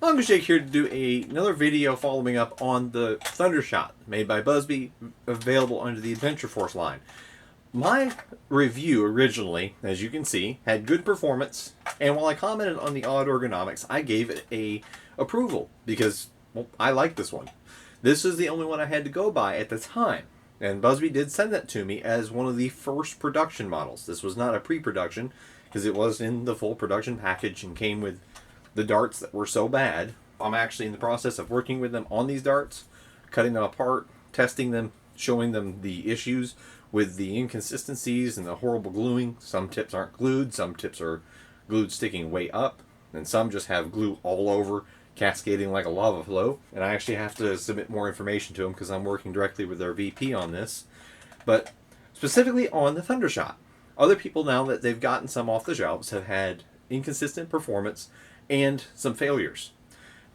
Uncle Jake here to do another video following up on the Thundershot made by Busby, available under the Adventure Force line. My review originally, as you can see, had good performance, and while I commented on the odd ergonomics, I gave it a approval because, well, I like this one. This is the only one I had to go by at the time, and Busby did send that to me as one of the first production models. This was not a pre-production because it was in the full production package and came with the darts that were so bad. I'm actually in the process of working with them on these darts, cutting them apart, testing them, showing them the issues with the inconsistencies and the horrible gluing. Some tips aren't glued, some tips are glued sticking way up, and some just have glue all over, cascading like a lava flow. And I actually have to submit more information to them because I'm working directly with their VP on this. But specifically on the Thundershot, other people, now that they've gotten some off the shelves, have had inconsistent performance and some failures.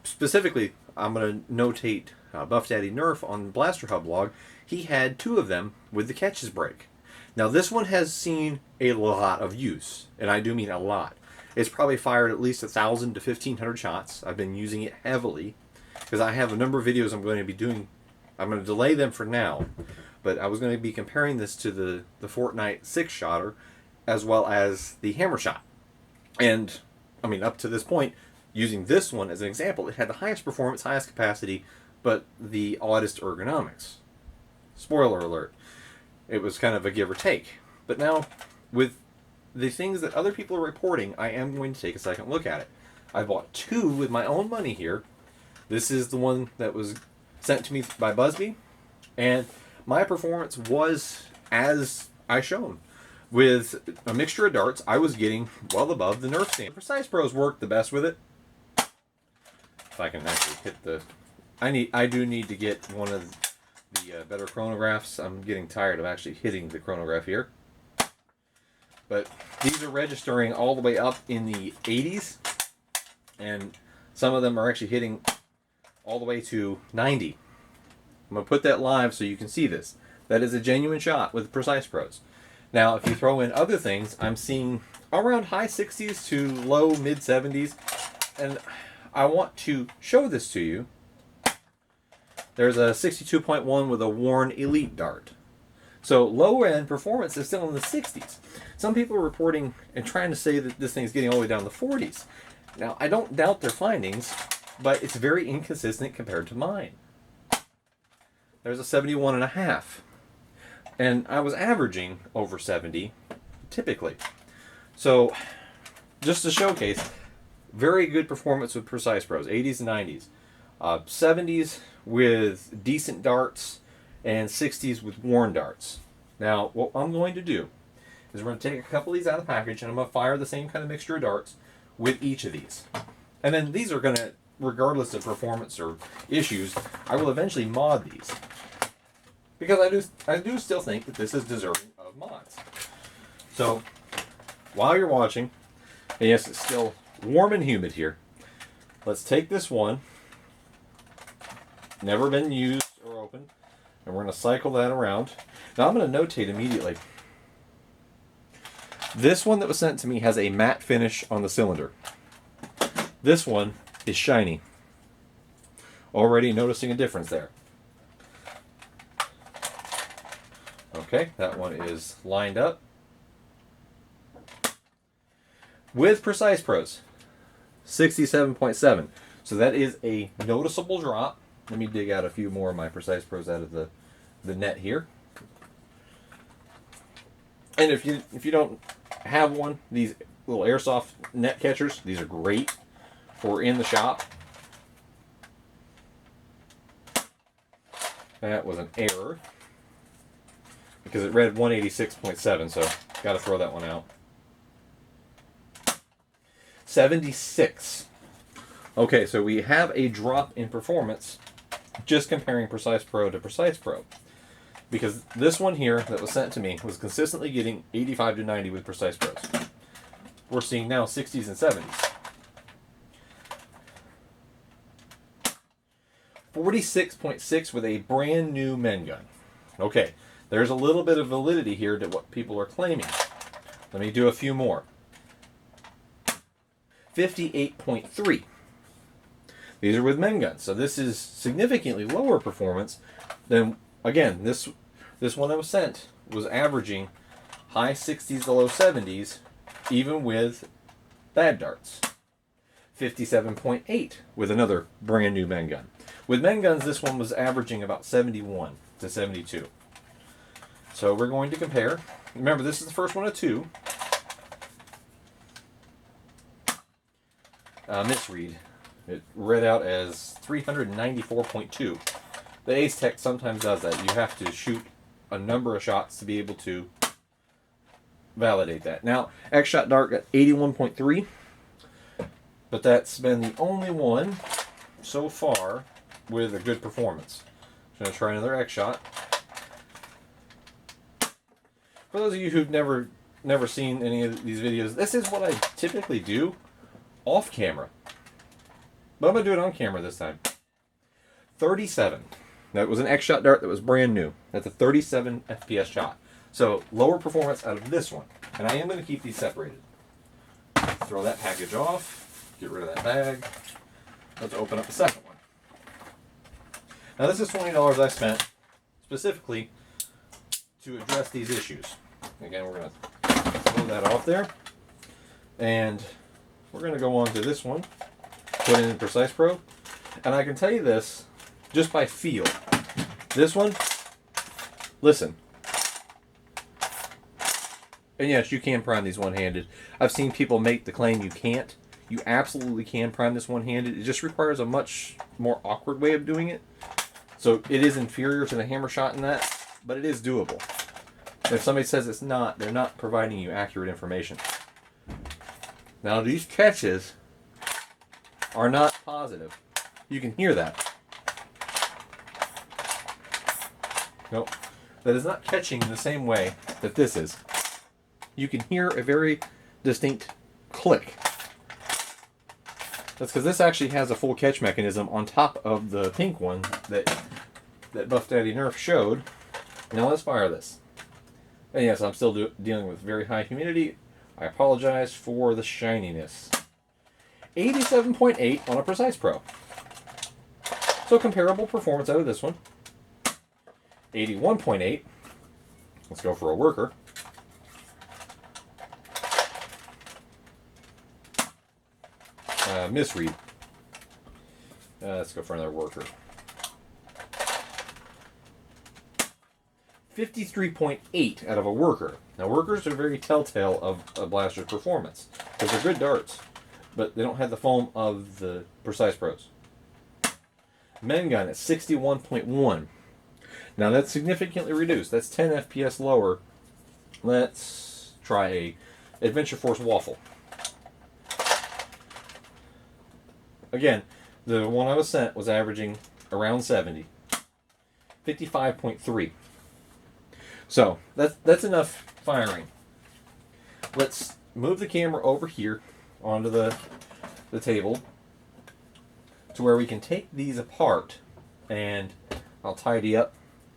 Specifically, I'm going to notate Buff Daddy Nerf on Blaster Hub log. He had 2 of them with the catches break. Now this one has seen a lot of use, and I do mean a lot. It's probably fired at least 1,000 to 1,500 shots. I've been using it heavily because I have a number of videos I'm going to be doing. I'm going to delay them for now, but I was going to be comparing this to the Fortnite 6-shotter as well as the hammer shot. And I mean, up to this point, using this one as an example, it had the highest performance, highest capacity, but the oddest ergonomics. Spoiler alert. It was kind of a give or take. But now, with the things that other people are reporting, I am going to take a second look at it. I bought 2 with my own money here. This is the one that was sent to me by Busby, and my performance was as I shown. With a mixture of darts, I was getting well above the Nerf standard. Precise Pros work the best with it. If I can actually hit the... I do need to get one of the better chronographs. I'm getting tired of actually hitting the chronograph here. But these are registering all the way up in the 80s. And some of them are actually hitting all the way to 90. I'm going to put that live so you can see this. That is a genuine shot with Precise Pros. Now, if you throw in other things, I'm seeing around high 60s to low mid 70s. And I want to show this to you. There's a 62.1 with a worn Elite dart. So lower end performance is still in the 60s. Some people are reporting and trying to say that this thing's getting all the way down to the 40s. Now, I don't doubt their findings, but it's very inconsistent compared to mine. There's a 71.5. And I was averaging over 70, typically. So, just to showcase, very good performance with Precise Pros, 80s and 90s. 70s with decent darts, and 60s with worn darts. Now, what I'm going to do is we're going to take a couple of these out of the package, and I'm going to fire the same kind of mixture of darts with each of these. And then these are going to, regardless of performance or issues, I will eventually mod these. Because I do still think that this is deserving of mods. So, while you're watching, and yes, it's still warm and humid here, let's take this one, never been used or opened, and we're going to cycle that around. Now I'm going to notate immediately. This one that was sent to me has a matte finish on the cylinder. This one is shiny. Already noticing a difference there. Okay, that one is lined up. With Precise Pros, 67.7. So that is a noticeable drop. Let me dig out a few more of my Precise Pros out of the net here. And if you don't have one, these little airsoft net catchers, these are great for in the shop. That was an error, because it read 186.7, so got to throw that one out. 76. Okay, so we have a drop in performance just comparing Precise Pro to Precise Pro. Because this one here that was sent to me was consistently getting 85 to 90 with Precise Pros. We're seeing now 60s and 70s. 46.6 with a brand new men gun. Okay, there's a little bit of validity here to what people are claiming. Let me do a few more. 58.3. These are with men guns. So this is significantly lower performance than, again, this one that was sent was averaging high 60s to low 70s, even with bad darts. 57.8 with another brand new men gun. With men guns, this one was averaging about 71 to 72. So we're going to compare. Remember, this is the first one of two. Misread. It read out as 394.2. The Ace Tech sometimes does that. You have to shoot a number of shots to be able to validate that. Now, X-Shot Dart got 81.3, but that's been the only one so far with a good performance. I'm going to try another X-Shot. For those of you who've never seen any of these videos, this is what I typically do off camera. But I'm going to do it on camera this time. 37. That was an X-Shot Dart that was brand new. That's a 37 FPS shot. So lower performance out of this one. And I am going to keep these separated. Throw that package off. Get rid of that bag. Let's open up the second one. Now this is $20 I spent specifically to address these issues. Again, we're going to throw that off there. And we're going to go on to this one. Put it in Precise Pro. And I can tell you this just by feel. This one, listen. And yes, you can prime these one-handed. I've seen people make the claim you can't. You absolutely can prime this one-handed. It just requires a much more awkward way of doing it. So it is inferior to the hammer shot in that, but it is doable. If somebody says it's not, they're not providing you accurate information. Now these catches are not positive. You can hear that. Nope. That is not catching in the same way that this is. You can hear a very distinct click. That's because this actually has a full catch mechanism on top of the pink one that Buff Daddy Nerf showed. Now let's fire this. And yes, I'm still dealing with very high humidity. I apologize for the shininess. 87.8 on a Precise Pro. So comparable performance out of this one. 81.8. Let's go for a worker. Misread. Let's go for another worker. 53.8 out of a worker. Now workers are very telltale of a blaster's performance because they're good darts, but they don't have the foam of the Precise Pros. Men gun at 61.1. Now that's significantly reduced. That's 10 FPS lower. Let's try a Adventure Force Waffle. Again, the one I was sent was averaging around 70. 55.3. So that's enough firing. Let's move the camera over here onto the table to where we can take these apart, and I'll tidy up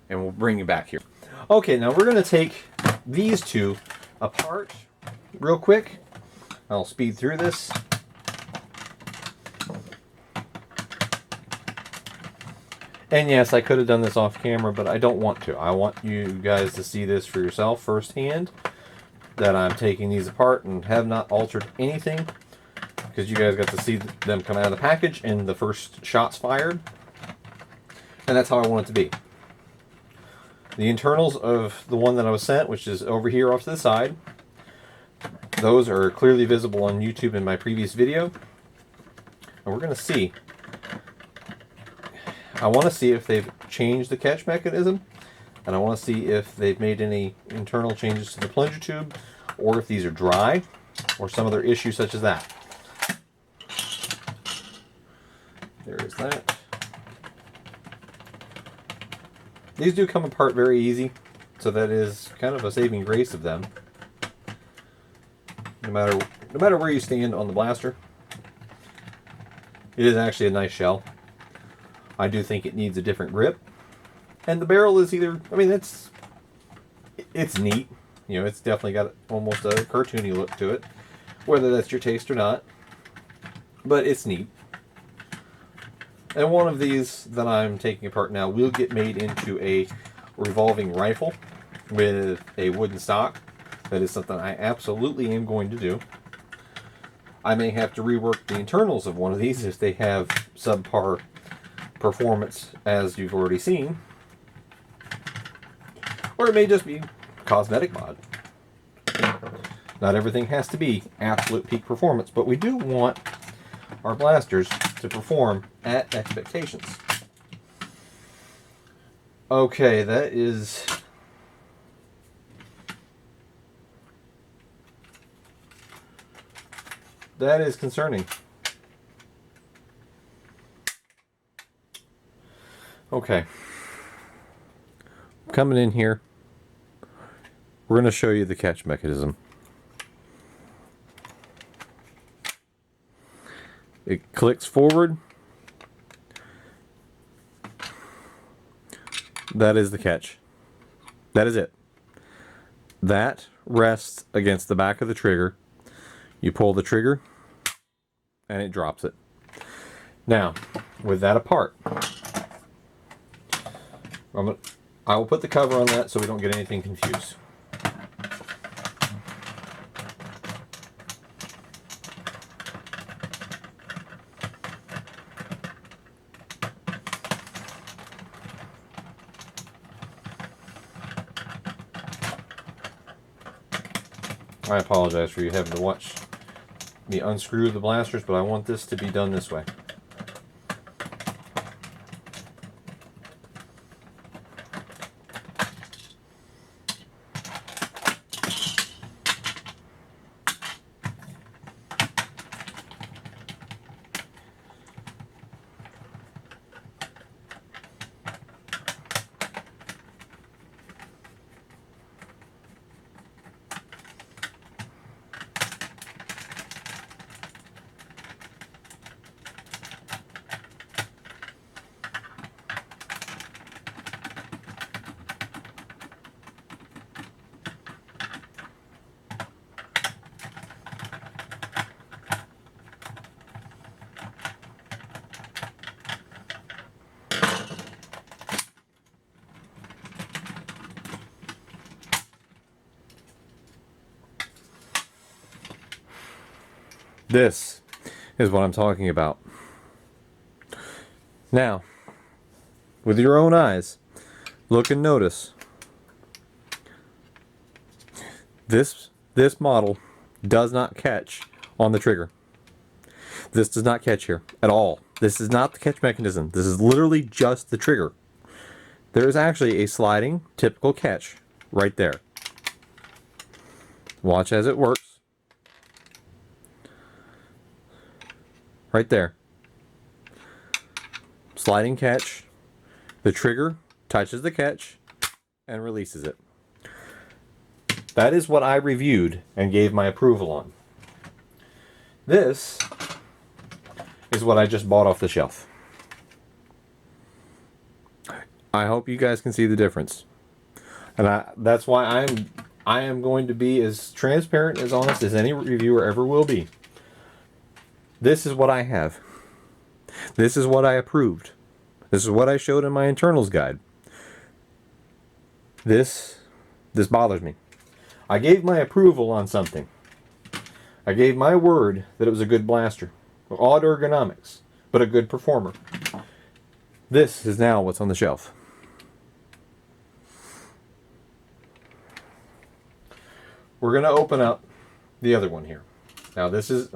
and we'll bring you back here. Okay, now we're going to take these two apart real quick. I'll speed through this. And yes, I could have done this off camera, but I don't want to. I want you guys to see this for yourself firsthand, that I'm taking these apart and have not altered anything, because you guys got to see them come out of the package and the first shots fired. And that's how I want it to be. The internals of the one that I was sent, which is over here off to the side, those are clearly visible on YouTube in my previous video. And we're going to see. I want to see if they've changed the catch mechanism, and I want to see if they've made any internal changes to the plunger tube, or if these are dry, or some other issue such as that. There is that. These do come apart very easy, so that is kind of a saving grace of them. No matter where you stand on the blaster, it is actually a nice shell. I do think it needs a different grip. And the barrel is either, I mean, it's neat. You know, it's definitely got almost a cartoony look to it. Whether that's your taste or not. But it's neat. And one of these that I'm taking apart now will get made into a revolving rifle with a wooden stock. That is something I absolutely am going to do. I may have to rework the internals of one of these if they have subpar performance, as you've already seen. Or it may just be cosmetic mod. Not everything has to be absolute peak performance, but we do want our blasters to perform at expectations. Okay, that is concerning. Okay. Coming in here, we're going to show you the catch mechanism. It clicks forward. That is the catch. That is it. That rests against the back of the trigger. You pull the trigger, and it drops it. Now, with that apart, I will put the cover on that so we don't get anything confused. I apologize for you having to watch me unscrew the blasters, but I want this to be done this way. This is what I'm talking about. Now, with your own eyes, look and notice. This model does not catch on the trigger. This does not catch here at all. This is not the catch mechanism. This is literally just the trigger. There is actually a sliding typical catch right there. Watch as it works. Right there. Sliding catch. The trigger touches the catch and releases it. That is what I reviewed and gave my approval on. This is what I just bought off the shelf. I hope you guys can see the difference. And that's why I am going to be as transparent, as honest as any reviewer ever will be. This is what I have. This is what I approved. This is what I showed in my internals guide. This bothers me. I gave my approval on something. I gave my word that it was a good blaster. Odd ergonomics, but a good performer. This is now what's on the shelf. We're going to open up the other one here. Now this is...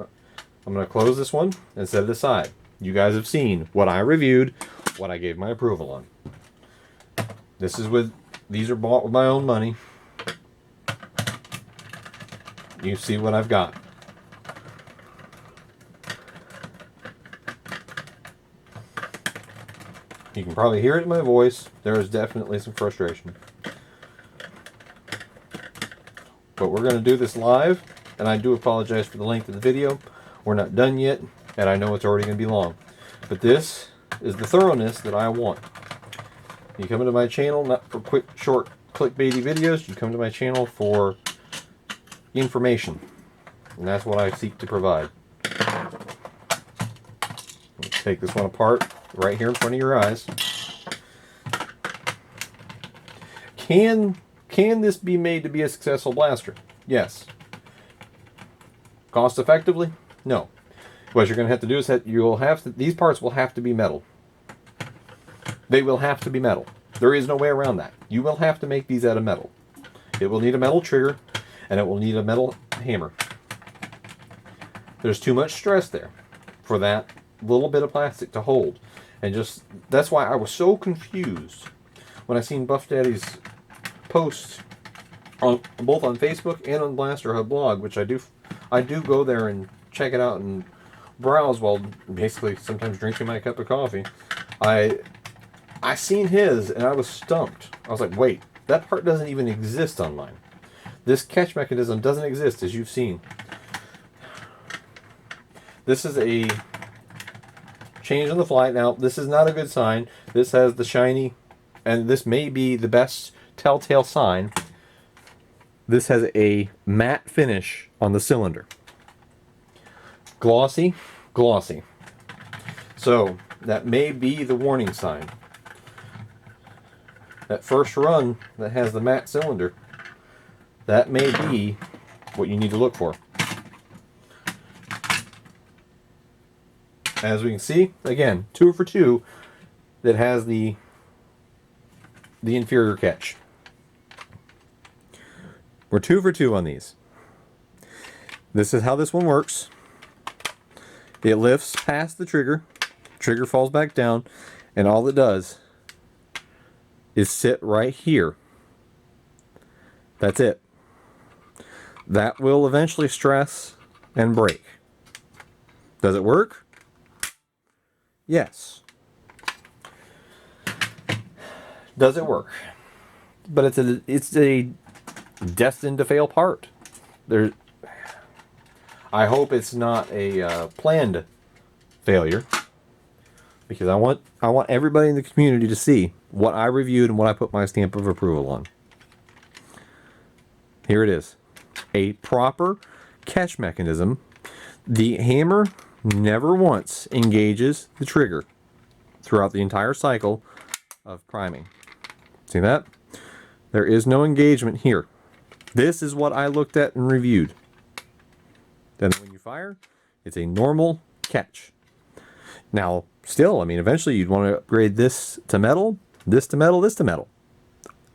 I'm going to close this one and set it aside. You guys have seen what I reviewed, what I gave my approval on. These are bought with my own money. You see what I've got. You can probably hear it in my voice. There is definitely some frustration. But we're going to do this live, and I do apologize for the length of the video. We're not done yet, and I know it's already going to be long. But this is the thoroughness that I want. You come into my channel not for quick, short, clickbaity videos. You come to my channel for information. And that's what I seek to provide. Let's take this one apart right here in front of your eyes. Can this be made to be a successful blaster? Yes. Cost effectively? No. What you're going to have to do is that these parts will have to be metal. They will have to be metal. There is no way around that. You will have to make these out of metal. It will need a metal trigger, and it will need a metal hammer. There's too much stress there for that little bit of plastic to hold. And that's why I was so confused when I seen Buff Daddy's posts both on Facebook and on Blaster Hub blog, which I do go there and check it out and browse while basically sometimes drinking my cup of coffee. I seen his and I was stumped. I was like, wait, that part doesn't even exist on mine. This catch mechanism doesn't exist, as you've seen. This is a change on the fly. Now, this is not a good sign. This has the shiny, and this may be the best telltale sign. This has a matte finish on the cylinder. Glossy, glossy. So, that may be the warning sign. That first run that has the matte cylinder, that may be what you need to look for. As we can see, again, 2 for 2 that has the inferior catch. We're 2 for 2 on these. This is how this one works. It lifts past the trigger falls back down, and all it does is sit right here. That's it. That will eventually stress and break. Does it work? Yes. Does it work? But it's a destined to fail part. I hope it's not a planned failure, because I want everybody in the community to see what I reviewed and what I put my stamp of approval on. Here it is. A proper catch mechanism. The hammer never once engages the trigger throughout the entire cycle of priming. See that? There is no engagement here. This is what I looked at and reviewed. Then when you fire, it's a normal catch. Now, still, I mean, eventually you'd want to upgrade this to metal, this to metal, this to metal.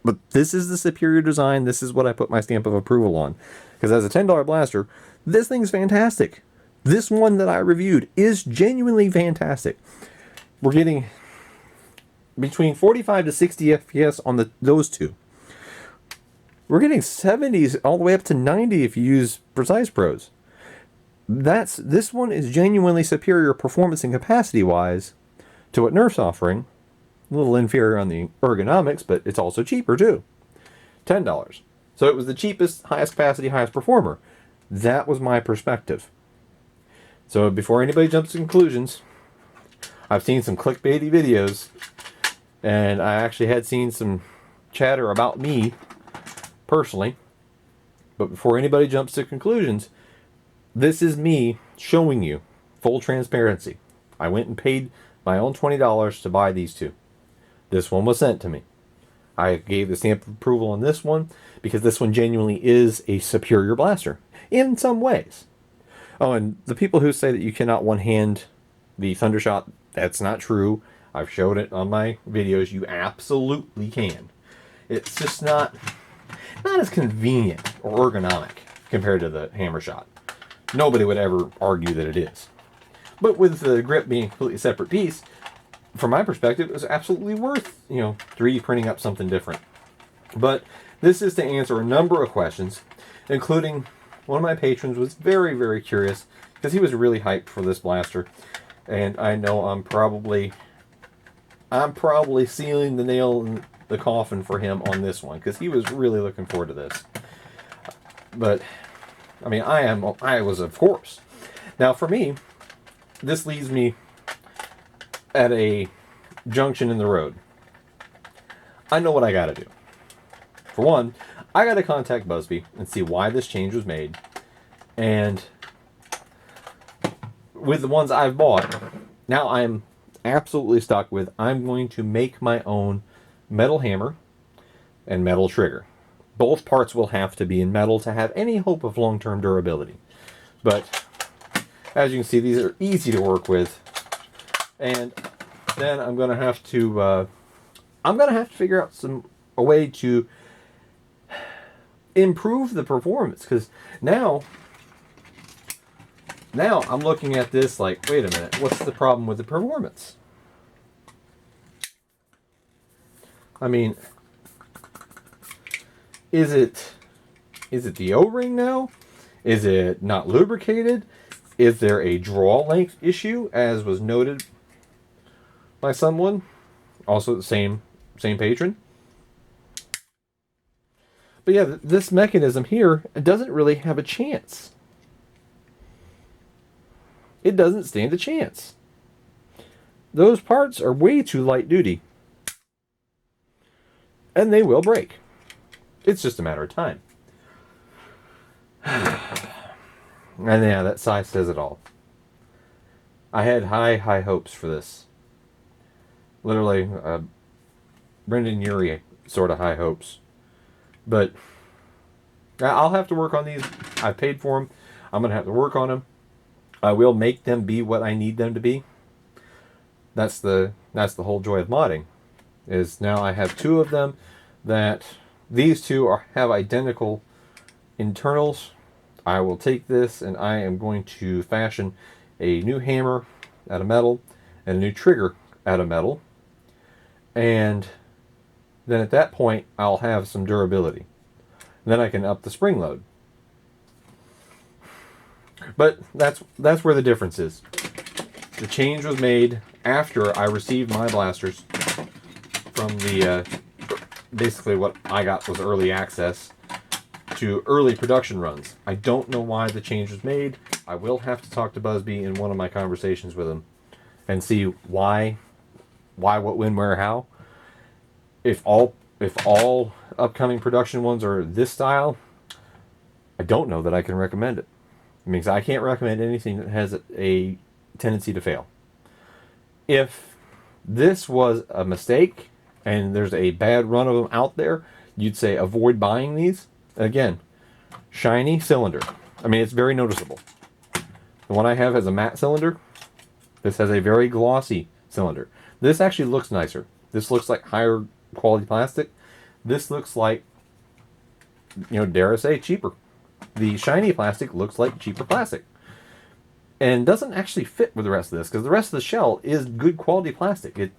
But this is the superior design. This is what I put my stamp of approval on. Because as a $10 blaster, this thing's fantastic. This one that I reviewed is genuinely fantastic. We're getting between 45 to 60 FPS on those two. We're getting 70s all the way up to 90 if you use Precise Pros. This one is genuinely superior performance and capacity wise to what Nerf's offering. A little inferior on the ergonomics, but it's also cheaper too. $10. So it was the cheapest, highest capacity, highest performer. That was my perspective. So before anybody jumps to conclusions, I've seen some clickbaity videos, and I actually had seen some chatter about me personally. But before anybody jumps to conclusions, this is me showing you full transparency. I went and paid my own $20 to buy these two. This one was sent to me. I gave the stamp of approval on this one because this one genuinely is a superior blaster in some ways. Oh, and the people who say that you cannot one-hand the Thundershot, that's not true. I've showed it on my videos. You absolutely can. It's just not as convenient or ergonomic compared to the hammer shot. Nobody would ever argue that it is. But with the grip being a completely separate piece, from my perspective, it was absolutely worth, 3D printing up something different. But this is to answer a number of questions, including one of my patrons was very, very curious because he was really hyped for this blaster. And I know I'm probably sealing the nail in the coffin for him on this one because he was really looking forward to this. But I mean, I was, of course. Now, for me, this leaves me at a junction in the road. I know what I gotta do. For one, I gotta contact Busby and see why this change was made. And with the ones I've bought, now I'm absolutely stuck with, I'm going to make my own metal hammer and metal trigger. Both parts will have to be in metal to have any hope of long-term durability. But as you can see, these are easy to work with. And then I'm going to have to figure out a way to improve the performance, because now I'm looking at this like, wait a minute, what's the problem with the performance? I mean, is it the O-ring now? Is it not lubricated? Is there a draw length issue, as was noted by someone, also the same patron? But yeah, this mechanism here doesn't really have a chance. It doesn't stand a chance. Those parts are way too light duty. And they will break. It's just a matter of time. And yeah, that size says it all. I had high hopes for this. Literally, Brendan Urie sort of high hopes. But I'll have to work on these. I paid for them. I'm going to have to work on them. I will make them be what I need them to be. That's the whole joy of modding. Is now I have two of them that these two have identical internals. I will take this and I am going to fashion a new hammer out of metal and a new trigger out of metal. And then at that point, I'll have some durability. And then I can up the spring load. But that's where the difference is. The change was made after I received my blasters from the basically what I got was early access to early production runs. I don't know why the change was made. I will have to talk to Busby in one of my conversations with him and see why, what, when, where, how. If all upcoming production ones are this style, I don't know that I can recommend it. It means I can't recommend anything that has a tendency to fail. If this was a mistake and there's a bad run of them out there, you'd say avoid buying these. Again, shiny cylinder. I mean, it's very noticeable. The one I have has a matte cylinder. This has a very glossy cylinder. This actually looks nicer. This looks like higher quality plastic. This looks like, dare I say, cheaper. The shiny plastic looks like cheaper plastic. And doesn't actually fit with the rest of this, because the rest of the shell is good quality plastic.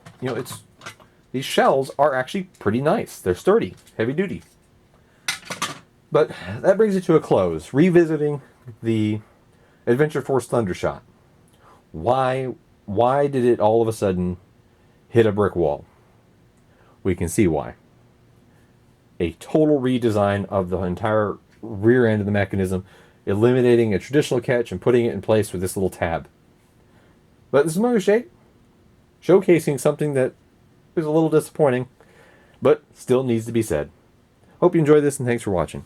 These shells are actually pretty nice. They're sturdy, heavy duty. But that brings it to a close. Revisiting the Adventure Force Thundershot. Why did it all of a sudden hit a brick wall? We can see why. A total redesign of the entire rear end of the mechanism, eliminating a traditional catch and putting it in place with this little tab. But this is Motor Shake, showcasing something that is a little disappointing, but still needs to be said. Hope you enjoyed this, and thanks for watching.